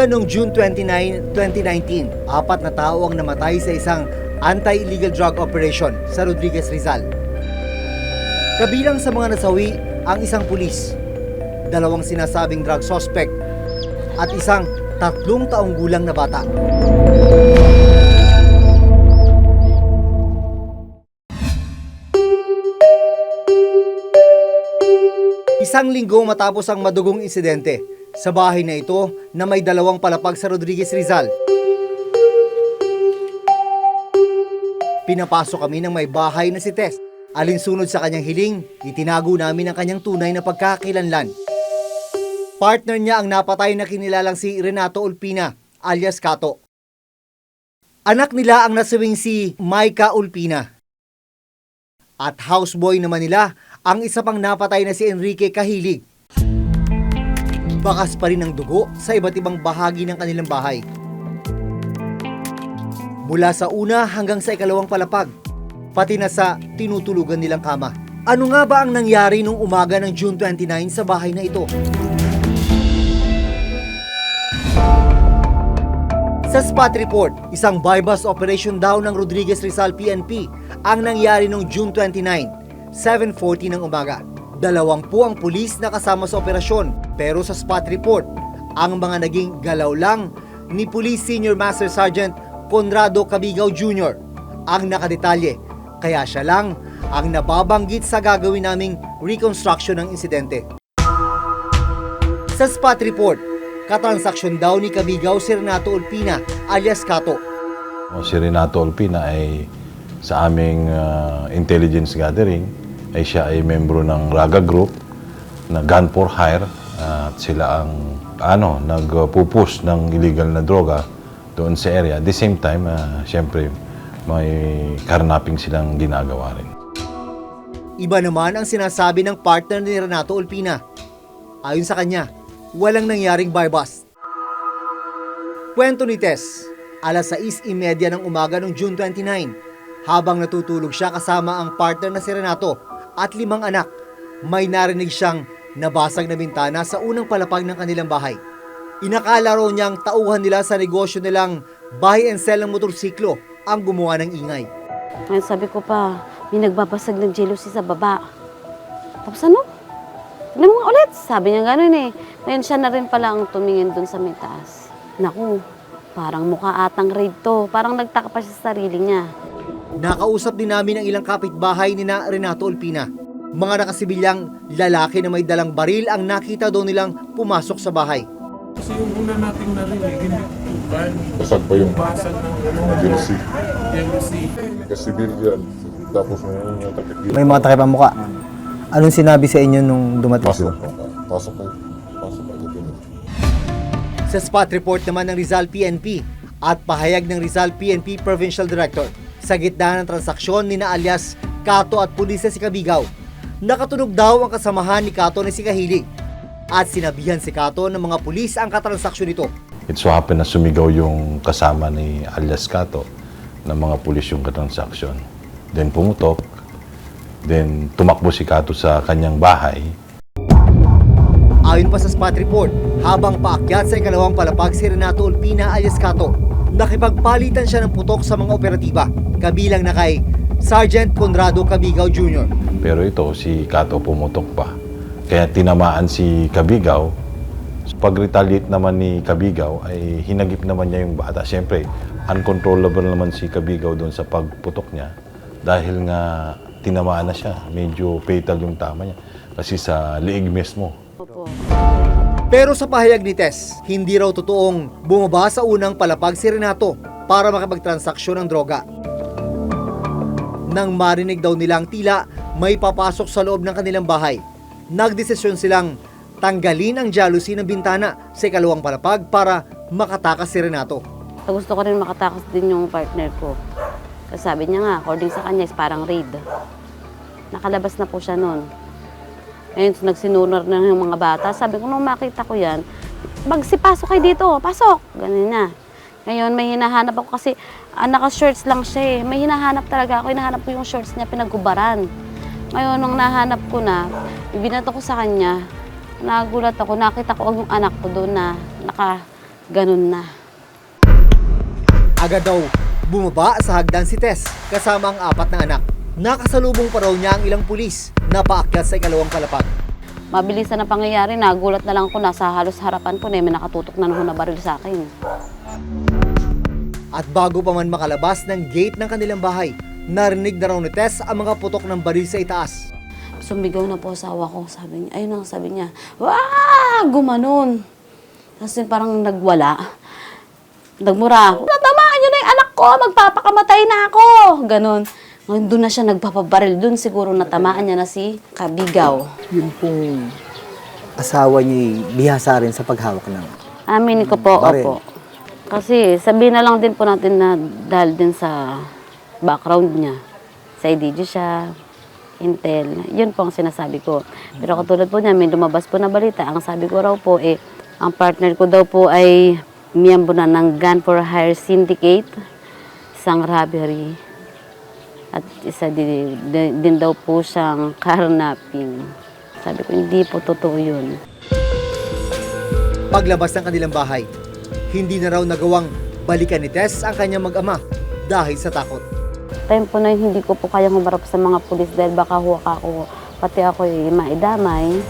Umaga noong June 29, 2019, 4 na tao ang namatay sa isang anti-illegal drug operation sa Rodriguez, Rizal. Kabilang sa mga nasawi ang isang pulis, 2 sinasabing drug suspect, at isang 3 taong gulang na bata. Isang linggo matapos ang madugong insidente sa bahay na ito na may 2 palapag sa Rodriguez, Rizal. Pinapasok kami ng may bahay na si Tess. Alinsunod sa kanyang hiling, itinago namin ang kanyang tunay na pagkakakilanlan. Partner niya ang napatay na kinilalang si Renato Ulpina alias Kato. Anak nila ang nasawing si Maika Ulpina. At houseboy naman nila ang isa pang napatay na si Enrique Kahilig. Bakas pa rin ang dugo sa iba't ibang bahagi ng kanilang bahay. Mula sa una hanggang sa 2 palapag, pati na sa tinutulugan nilang kama. Ano nga ba ang nangyari nung umaga ng June 29 sa bahay na ito? Sa spot report, isang buy-bust operation daw ng Rodriguez Rizal PNP ang nangyari nung June 29, 7:40 ng umaga. 20 ang pulis na kasama sa operasyon, pero sa spot report, ang mga naging galaw lang ni Police Senior Master Sergeant Conrado Cabigaw Jr. ang nakadetalye, kaya siya lang ang nababanggit sa gagawin naming reconstruction ng insidente. Sa spot report, katransaksyon daw ni Cabigaw si Renato Ulpina alias Kato. Si Renato Ulpina ay sa aming intelligence gathering ay siya ay membro ng Raga Group na gun for hire at sila ang nagpupush ng illegal na droga doon sa area. At the same time, siyempre may karnaping silang ginagawa rin. Iba naman ang sinasabi ng partner ni Renato Ulpina. Ayon sa kanya, walang nangyaring buy-bust. Kwento ni Tess, alas 6:30 ng umaga noong June 29, habang natutulog siya kasama ang partner na si Renato at 5 anak, may narinig siyang nabasag na bintana sa unang palapag ng kanilang bahay. Inakala raw niyang tauhan nila sa negosyo nilang buy and sell ng motorsiklo ang gumawa ng ingay. Ngayon sabi ko pa, may nagbabasag ng jealousy sa baba. Tapos ano? Tignan mo nga ulit. Sabi niya gano'n eh. Ngayon siya na rin pala ang tumingin dun sa may taas. Naku, parang mukha atang raid to. Parang nagtaka pa siya sa sarili niya. Nakausap din namin ang ilang kapitbahay ni Renato Ulpina. Mga nakasibilyang lalaki na may dalang baril ang nakita daw nilang pumasok sa bahay. Kasi yung una nating narinig, hindi tuban. Basag pa yung Basag ng jealousy. jealousy. Kasi yan. Tapos yung takip yun. May mga takip ang mukha. Anong sinabi sa inyo nung dumating Pasok. sila? Pasok kayo. Pasok kayo. Sa spot report naman ng Rizal PNP at pahayag ng Rizal PNP Provincial Director, sa gitna ng transaksyon ni alias Kato at pulis na si Cabigaw, nakatunog daw ang kasamahan ni Kato na si Kahilig at sinabihan si Kato ng mga pulis ang katransaksyon nito. It so happen na sumigaw yung kasama ni alias Kato ng mga pulis yung katransaksyon. Then pumutok, then tumakbo si Kato sa kanyang bahay. Ayon pa sa spot report, habang paakyat sa 2 palapag si Renato Ulpina alias Kato, nakipagpalitan siya ng putok sa mga operatiba, kabilang na kay Sergeant Conrado Cabigaw Jr. Pero ito, si Kato pumutok pa. Kaya tinamaan si Cabigaw. Pag-retaliate naman ni Cabigaw ay hinagip naman niya yung bata. Siyempre, uncontrollable naman si Cabigaw doon sa pagputok niya. Dahil nga tinamaan na siya. Medyo fatal yung tama niya. Kasi sa liig mismo. Opo. Pero sa pahayag ni Tess, hindi raw totoong bumaba sa unang palapag si Renato para makipagtransaksyon ng droga. Nang marinig daw nilang tila may papasok sa loob ng kanilang bahay, nagdesisyon silang tanggalin ang jealousy ng bintana sa 2 palapag para makatakas si Renato. Gusto ko rin makatakas din yung partner ko. Kasi sabi niya nga, according sa kanya, is parang raid. Nakalabas na po siya noon. Ngayon, nagsinunod na yung mga bata. Sabi ko, nung makita ko yan, magsipasok kayo dito, pasok! Ganun na. Ngayon, may hinahanap ako kasi naka-shorts lang siya eh. May hinahanap talaga ako. Hinahanap ko yung shorts niya, pinagkubaran. Ngayon, nung nahanap ko na, ibinato ko sa kanya, nagulat ako, nakita ko yung anak ko doon na ganun na. Agad daw bumaba sa hagdan si Tess kasama ang 4 na anak. Nakasalubong pa raw niya ang ilang pulis na paakyat sa ikalawang palapag. Mabilisan na pangyayari, nagulat na lang ako, nasa halos harapan ko na may nakatutok na na baril sa akin. At bago pa man makalabas ng gate ng kanilang bahay, narinig na raw ni Tess ang mga putok ng baril sa itaas. Sumigaw na po asawa ko, sabi niya, ayun ang sabi niya, wah! Gumanon. Kasi parang nagwala. Nagmura ako, natamaan niyo na yung anak ko, magpapakamatay na ako. Ganon. Doon na siya nagpapabaril. Doon siguro natamaan niya na si Kabigaw. Yun pong asawa niyo bihasa rin sa paghawak ng Amin ko po, baril. opo. Kasi sabihin na lang din po natin na dahil din sa background niya. Sa IDG siya, Intel. Yun po ang sinasabi ko. Pero katulad po niya, may lumabas po na balita. Ang sabi ko raw po, ang partner ko daw po ay miyembro na ng Gun for Hire Syndicate, isang robbery, at isa din daw po siyang carnapping. Sabi ko, hindi po totoo yun. Paglabas ng kanilang bahay, hindi na raw nagawang balikan ni Tess ang kanyang mag-ama dahil sa takot. Time po na yun, hindi ko po kayang humarap sa mga pulis dahil baka huwak ako, pati ako maidamay.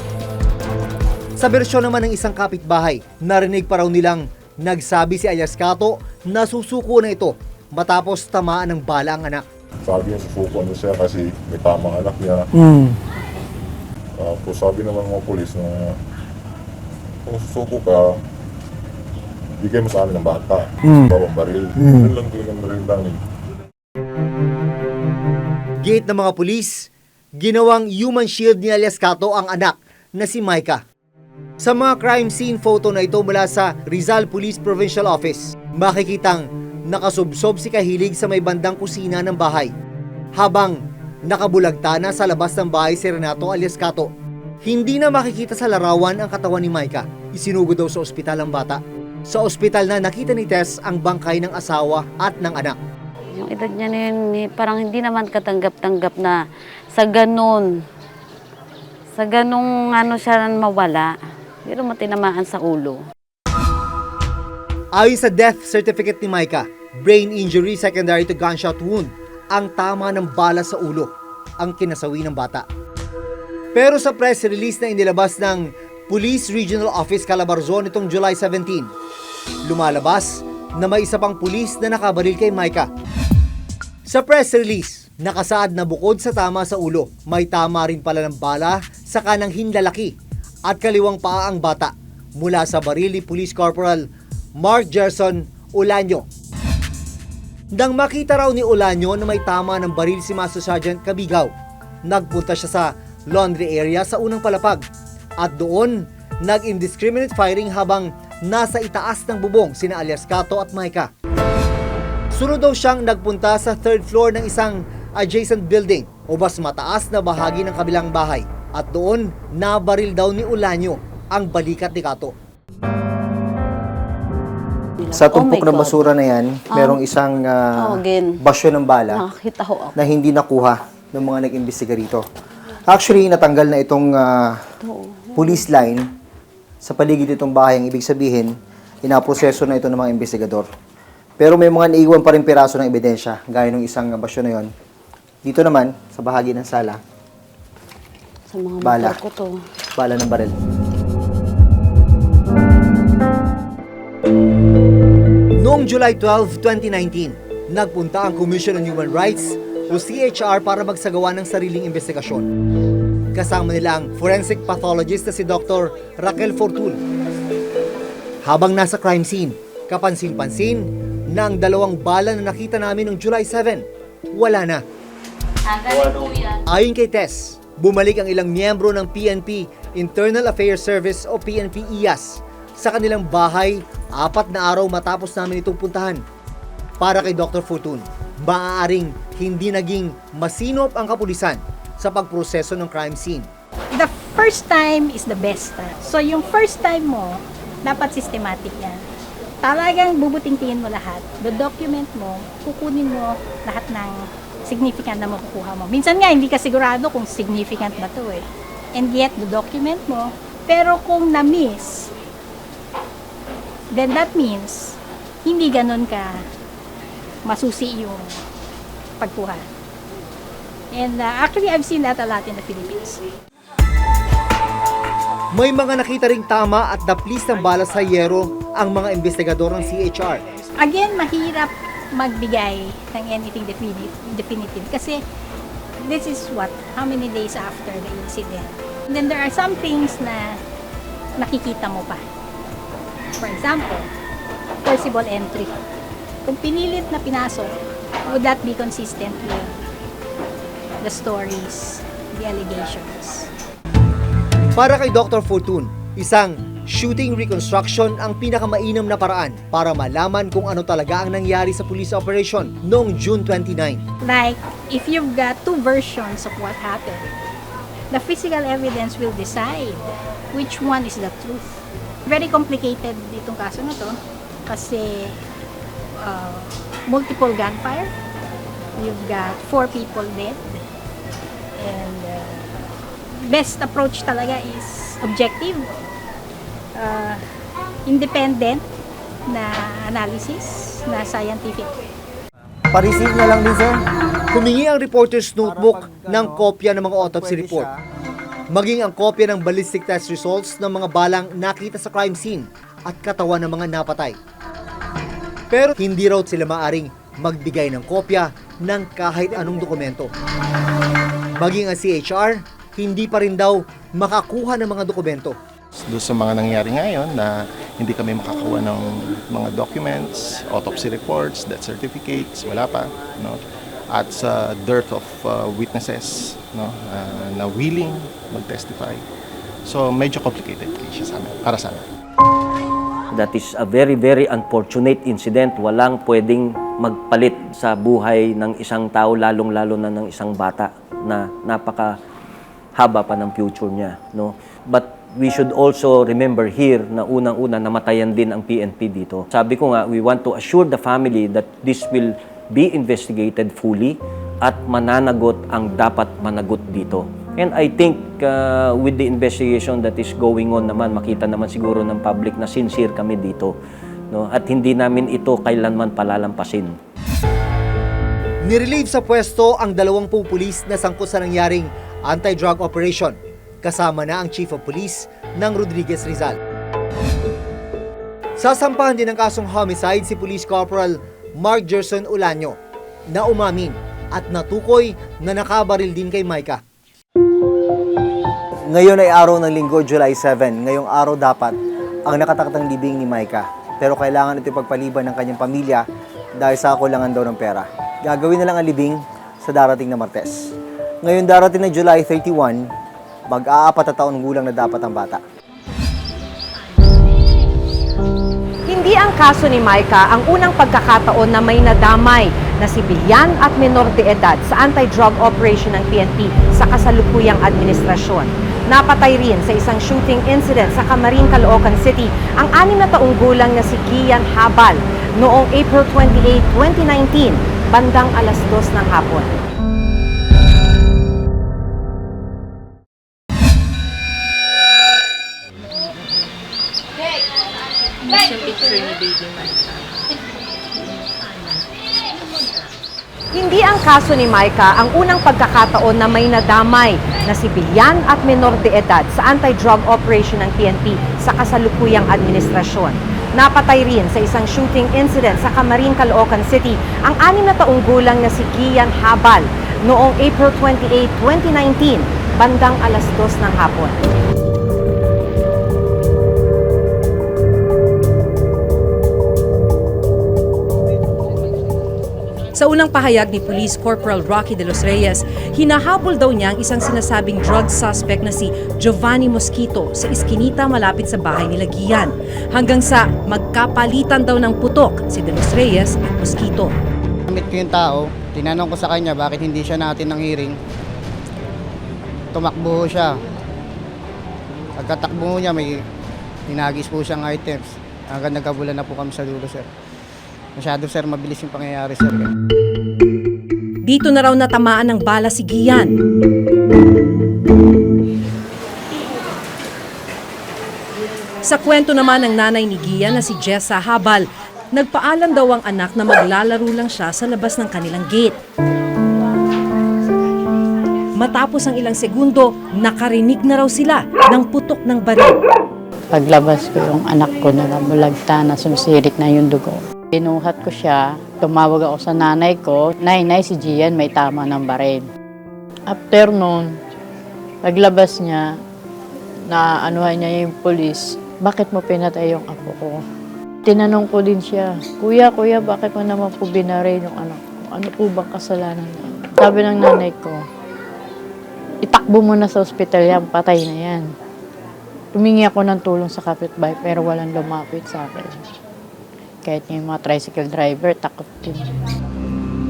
Sa bersyon naman ng isang kapitbahay, narinig pa raw nilang nagsabi si Alias Cato na susuko na ito matapos tamaan ng bala ang anak. Sabi niya susuko na siya kasi may tamang anak niya. Tapos sabi naman ng mga polis na kung susuko ka, bigay mo sa amin ng bata. Babang baril. Yun lang talagang baril namin. Gate ng mga pulis, ginawang human shield ni Alias Cato ang anak na si Micah. Sa mga crime scene photo na ito mula sa Rizal Police Provincial Office, makikitang nakasubsob si Kahilig sa may bandang kusina ng bahay, habang nakabulagta na sa labas ng bahay si Renato alias Cato. Hindi na makikita sa larawan ang katawan ni Micah. Isinugod daw sa ospital ang bata. Sa ospital na nakita ni Tess ang bangkay ng asawa at ng anak. Yung edad niya na yun, parang hindi naman katanggap-tanggap na sa ganun siya mawala. Pero matinamaan sa ulo. Ayon sa death certificate ni Micah, brain injury secondary to gunshot wound, ang tama ng bala sa ulo ang kinasawi ng bata. Pero sa press release na inilabas ng Police Regional Office Calabarzon itong July 17, lumalabas na may isa pang pulis na nakabaril kay Micah. Sa press release, nakasaad na bukod sa tama sa ulo, may tama rin pala ng bala sa kanang hinlalaki at kaliwang paa ang bata mula sa baril ni Police Corporal Mark Gerson Olanyo. Nang makita raw ni Olanyo na may tama ng baril si Master Sergeant Kabigaw, nagpunta siya sa laundry area sa unang palapag at doon nag-indiscriminate firing habang nasa itaas ng bubong sina alias Cato at Micah. Sunod daw siyang nagpunta sa 3rd floor ng isang adjacent building o mas mataas na bahagi ng kabilang bahay at doon nabaril daw ni Olanyo ang balikat ni Cato. Sa tumpok my ng God. basura na yan, merong isang again. basyo ng bala Nakakita ho ako. na hindi nakuha ng mga nag-imbestiga rito. Actually, natanggal na itong police line sa paligid nitong bahay. Ang ibig sabihin, inaproseso na ito ng mga investigador. Pero may mga naiwan pa rin piraso ng ebidensya, gaya ng isang basyo na yon. Dito naman, sa bahagi ng sala, Sa mga Bala. motor ko to. bala ng baril. Noong July 12, 2019, nagpunta ang Commission on Human Rights o CHR para magsagawa ng sariling investigasyon. Kasama nila ang forensic pathologist na si Dr. Raquel Fortul. Habang nasa crime scene, kapansin-pansin na ang 2 bala na nakita namin noong July 7, wala na. Ayon kay Tess, bumalik ang ilang miyembro ng PNP Internal Affairs Service o PNP IAS sa kanilang bahay 4 na araw matapos namin itong puntahan. Para kay Dr. Fortun, maaaring hindi naging masinop ang kapulisan sa pagproseso ng crime scene. The first time is the best time. So yung first time mo, dapat systematic yan. Talagang bubuting-tingin mo lahat. Do-document mo, kukunin mo lahat ng significant na makukuha mo. Minsan nga, hindi ka sigurado kung significant ba to eh. And yet, do-document mo. Pero kung na-miss, then that means hindi ganun ka masusi yung pagkuha. And actually, I've seen that a lot in the Philippines. May mga nakita ring tama at naplis ng bala sa yero ang mga investigador ng CHR. Again, mahirap magbigay ng anything definitive kasi this is how many days after the incident. And then there are some things na nakikita mo pa. For example, forcible entry. Kung pinilit na pinasok, would that be consistent with the stories, the allegations? Para kay Dr. Fortune, isang shooting reconstruction ang pinakamainam na paraan para malaman kung ano talaga ang nangyari sa police operation noong June 29. Like, if you've got two versions of what happened, the physical evidence will decide which one is the truth. Very complicated itong kaso na to kasi multiple gunfire. You've got 4 people dead. And best approach talaga is objective, independent na analysis, na scientific. Pa-receive na lang din, sir. Humingi ang reporter's notebook ng kopya ng mga autopsy report, maging ang kopya ng ballistic test results ng mga balang nakita sa crime scene at katawan ng mga napatay. Pero hindi raw sila maaring magbigay ng kopya ng kahit anong dokumento. Maging ang CHR, hindi pa rin daw makakuha ng mga dokumento. Doon sa mga nangyari ngayon na hindi kami makakakuha ng mga documents, autopsy reports, death certificates, wala pa, no? At sa dearth of witnesses, no, na willing mag-testify. So medyo complicated case siya sa amin, para sa amin. That is a very, very unfortunate incident. Walang pwedeng magpalit sa buhay ng isang tao, lalong-lalo na ng isang bata na napakahaba pa ng future niya, no? But we should also remember here na unang-una namatayan din ang PNP dito. Sabi ko nga, we want to assure the family that this will be investigated fully at mananagot ang dapat managot dito. And I think with the investigation that is going on naman, makita naman siguro ng public na sincere kami dito, no? At hindi namin ito kailanman palalampasin. Nirelieve sa pwesto ang 20 pulis na sangkot sa nangyaring anti-drug operation, kasama na ang Chief of Police ng Rodriguez Rizal. Sasampahan din ng kasong homicide si Police Corporal Mark Gerson Ulanio na umamin at natukoy na nakabaril din kay Micah. Ngayon ay araw ng Linggo, July 7. Ngayong araw dapat ang nakatakdang libing ni Micah. Pero kailangan ito ipagpaliban ng kanyang pamilya dahil sa kulangan daw ng pera. Gagawin na lang ang libing sa darating na Martes. Ngayon darating na July 31, mag-aapat na taon gulang na dapat ang bata. Hindi ang kaso ni Micah ang unang pagkakataon na may nadamay na sibilyan at menor de edad sa anti-drug operation ng PNP sa kasalukuyang administrasyon. Napatay rin sa isang shooting incident sa Camarin, Caloocan City ang 6 na taong gulang na si Gian Habal noong April 28, 2019, bandang 2:00 ng hapon. Hindi ang kaso ni Micah ang unang pagkakataon na may nadamay na sibilyan at menor de edad sa anti-drug operation ng PNP sa kasalukuyang administrasyon. Napatay rin sa isang shooting incident sa Camarin, Caloocan City ang 6 na taong gulang na si Gian Habal noong April 28, 2019, bandang 2:00 ng hapon. Sa unang pahayag ni Police Corporal Rocky de los Reyes, hinahabol daw niya ang isang sinasabing drug suspect na si Giovanni Mosquito sa iskinita malapit sa bahay nila Gian. Hanggang sa magkapalitan daw ng putok si de los Reyes at Mosquito. Gamit ko yung tao, tinanong ko sa kanya bakit hindi siya natin ng hearing. Tumakbo siya. Pagkatakbo niya may hinagis po siyang items. Hanggang nagkabulan na po kami sa dulo, sir. Masyado, sir, mabilis yung pangyayari, sir. Dito na raw natamaan ng bala si Gian. Sa Sa kwento naman ng nanay ni Gian na si Jessa Habal, nagpaalam daw ang anak na maglalaro lang siya sa labas ng kanilang gate. Matapos ang ilang segundo, nakarinig na raw sila ng putok ng baril. Paglabas ko yung anak ko na nabulagta na sumisirit na yung dugo. Pinuhat ko siya, tumawag ako sa nanay ko, Nay, si Gian may tama ng baril. After noon, paglabas niya, na anuhan niya yung polis, bakit mo pinatay yung apo ko? Tinanong ko din siya, Kuya, bakit mo naman po binaril yung anak ko? Ano po bang kasalanan niya? Sabi ng nanay ko, itakbo mo na sa ospital yan, patay na yan. Tumingi ako ng tulong sa kapitbahay pero walang lumapit sa akin. Kahit yung mga tricycle driver, takot din.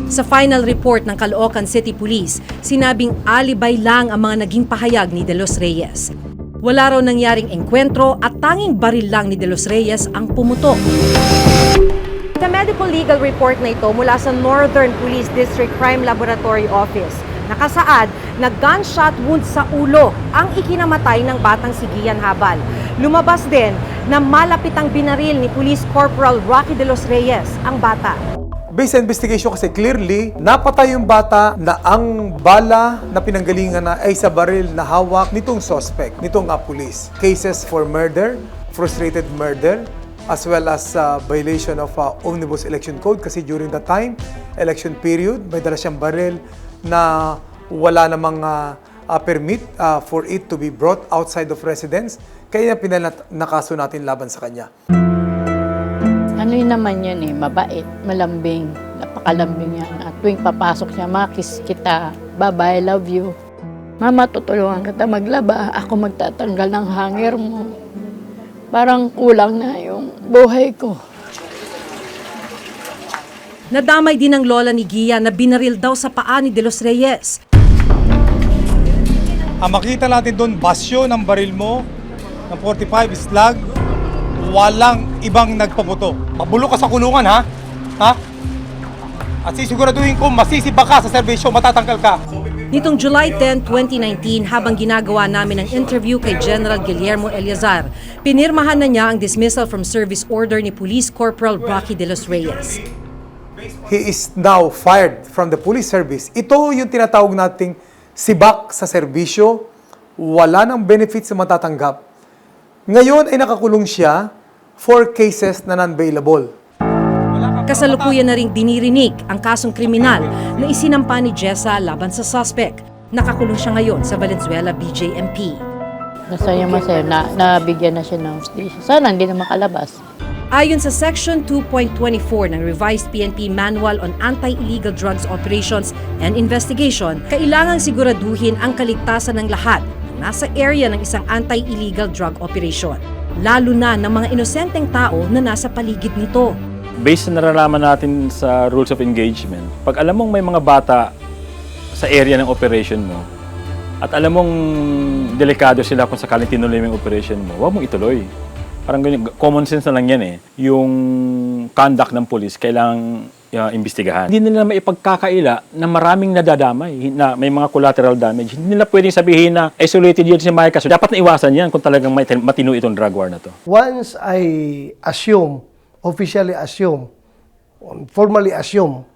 Sa final report ng Caloocan City Police, sinabing alibay lang ang mga naging pahayag ni De Los Reyes. Wala raw nangyaring engkwentro at tanging baril lang ni De Los Reyes ang pumutok. Sa medical legal report na ito mula sa Northern Police District Crime Laboratory Office, nakasaad na gunshot wound sa ulo ang ikinamatay ng batang si Gian Habal. Lumabas din na malapit ang binaril ni Police Corporal Rocky De Los Reyes ang bata. Based sa investigation kasi clearly, napatay yung bata na ang bala na pinanggalingan na ay sa baril na hawak nitong suspect, nitong pulis. Cases for murder, frustrated murder, as well as violation of Omnibus Election Code kasi during the time, election period, may dala siyang baril na wala namang permit for it to be brought outside of residence. Kaya pinanakaso natin laban sa kanya. Ano yun naman yun mabait, malambing, napakalambing yan. At tuwing papasok siya, makis kita, bye-bye, love you. Mama, tutulungan kita maglaba, ako magtatanggal ng hanger mo. Parang kulang na yung buhay ko. Nadamay din ang lola ni Gian na binaril daw sa paa ni De Los Reyes. Makita natin doon, basyo ng baril mo, ng 45 slug, walang ibang nagpaputo. Mabulok ka sa kulungan, ha? At sisiguraduhin ko, masisiba ka sa serbisyo, matatanggal ka. Nitong July 10, 2019, habang ginagawa namin ang interview kay General Guillermo Eleazar, pinirmahan na niya ang dismissal from service order ni Police Corporal Rocky De Los Reyes. He is now fired from the police service. Ito yung tinatawag nating sibak sa serbisyo, wala ng benefits na matatanggap. Ngayon ay nakakulong siya for cases na non-bailable. Kasalukuyan na ring dinirinig ang kasong kriminal na isinampa ni Jessa laban sa suspect. Nakakulong siya ngayon sa Valenzuela BJMP. Masaya na nabigyan na siya ng hustisya. Sana hindi na makalabas. Ayon sa Section 2.24 ng Revised PNP Manual on Anti-Illegal Drugs Operations and Investigation, kailangang siguraduhin ang kaligtasan ng lahat na nasa area ng isang anti-illegal drug operation, lalo na ng mga inosenteng tao na nasa paligid nito. Based sa naralaman natin sa rules of engagement, pag alam mong may mga bata sa area ng operation mo, at alam mong delikado sila kung sakaling tinuloy mo yung operation mo, huwag mong ituloy. Parang ganyan, common sense na lang yan Yung conduct ng police, kailangang imbestigahan. Hindi nila maipagkakaila na maraming nadadamay, na may mga collateral damage. Hindi nila pwedeng sabihin na isolated yun si Micah. So dapat na iwasan yan kung talagang matino itong drug war na to. Once I officially assume, formally assume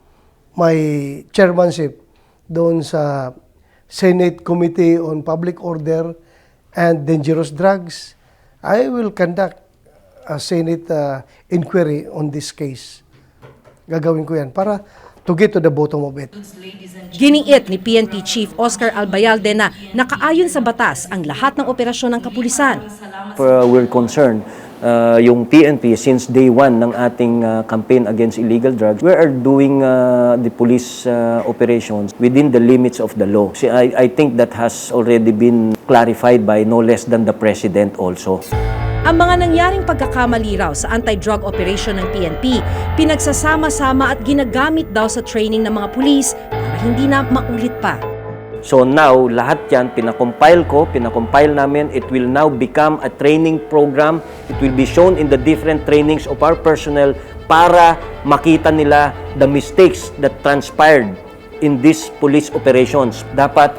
my chairmanship doon sa Senate Committee on Public Order and Dangerous Drugs, I will conduct a Senate inquiry on this case. Gagawin ko yan para to get to the bottom of it. Giniit ni PNP Chief Oscar Albayalde na nakaayon sa batas ang lahat ng operasyon ng kapulisan. We're concerned, yung PNP since day one ng ating campaign against illegal drugs, we are doing the police operations within the limits of the law. See, I think that has already been clarified by no less than the President also. Ang mga nangyaring pagkakamali raw sa anti-drug operation ng PNP, pinagsasama-sama at ginagamit daw sa training ng mga pulis para hindi na maulit pa. So now, lahat yan, pinakompile namin. It will now become a training program. It will be shown in the different trainings of our personnel para makita nila the mistakes that transpired in these police operations. Dapat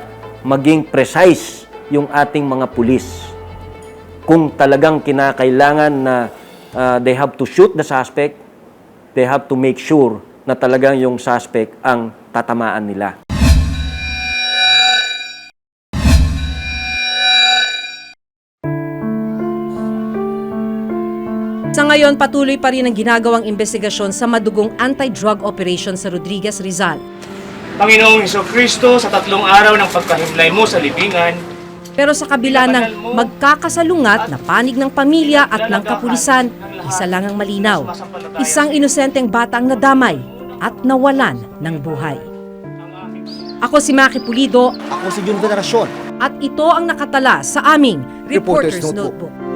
maging precise yung ating mga pulis. Kung talagang kinakailangan na they have to shoot the suspect, they have to make sure na talagang yung suspect ang tatamaan nila. Sa ngayon, patuloy pa rin ang ginagawang investigasyon sa madugong anti-drug operation sa Rodriguez, Rizal. Panginoong Hesukristo, sa 3 araw ng pagkahimlay mo sa libingan, Pero sa kabila ng magkakasalungat na panig ng pamilya at ng kapulisan, isa lang ang malinaw. Isang inosenteng batang nadamay at nawalan ng buhay. Ako si Maki Pulido. Ako si Jun Veneracion. At ito ang nakatala sa aming Reporter's Notebook. Notebook.